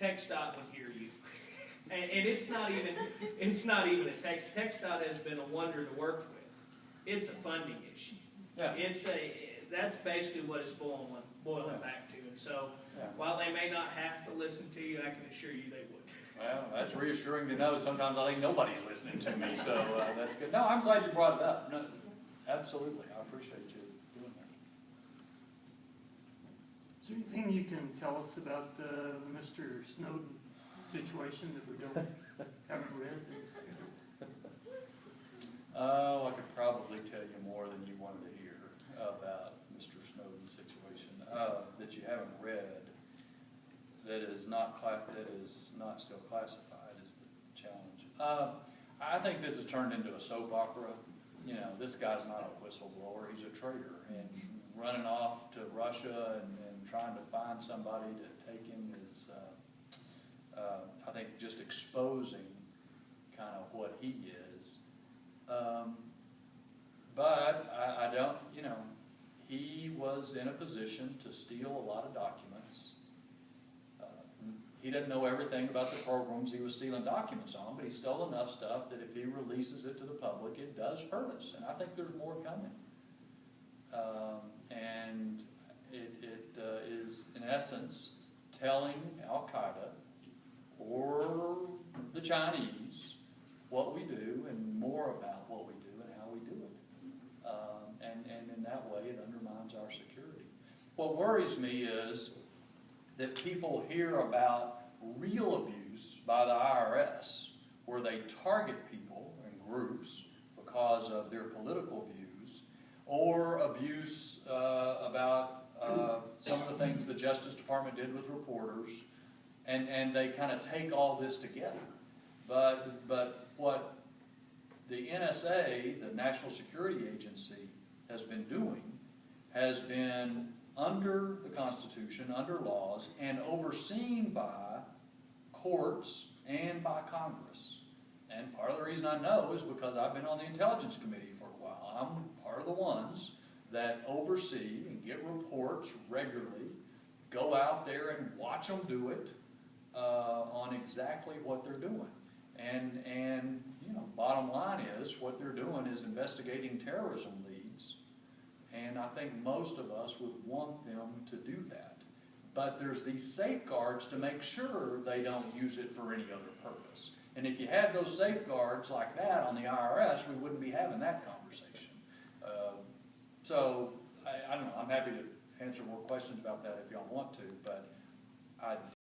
TxDOT would hear you. And it's not even a text. TxDOT has been a wonder to work with. It's a funding issue. Yeah. That's basically what it's boiling back to. And so, while they may not have to listen to you, I can assure you they would. Well, that's reassuring to know. Sometimes I think nobody's listening to me, so that's good. No, I'm glad you brought it up. No, absolutely, I appreciate you doing that. Is there anything you can tell us about the Mr. Snowden situation that we haven't read? Oh, I could probably tell you more than you wanted to hear about Mr. Snowden's situation that you haven't read. That is not still classified is the challenge. I think this has turned into a soap opera. You know, this guy's not a whistleblower; he's a traitor, and running off to Russia and trying to find somebody to take him is, I think, just exposing kind of what he is. But I don't, you know, he was in a position to steal a lot of documents. He doesn't know everything about the programs he was stealing documents on, but he stole enough stuff that if he releases it to the public, it does hurt us. And I think there's more coming. And it is, in essence, telling Al-Qaeda or the Chinese what we do and more about what we do and how we do it. And in that way, it undermines our security. What worries me is that people hear about real abuse by the IRS, where they target people and groups because of their political views, or abuse about some of the things the Justice Department did with reporters, and they kind of take all this together. But what the NSA, the National Security Agency, has been doing has been under the Constitution, under laws, and overseen by courts and by Congress. And part of the reason I know is because I've been on the Intelligence Committee for a while. I'm part of the ones that oversee and get reports regularly, go out there and watch them do it on exactly what they're doing. And you know, bottom line is, what they're doing is investigating terrorism leads. And I think most of us would want them to do that. But there's these safeguards to make sure they don't use it for any other purpose. And if you had those safeguards like that on the IRS, we wouldn't be having that conversation. So I don't know, I'm happy to answer more questions about that if y'all want to, but I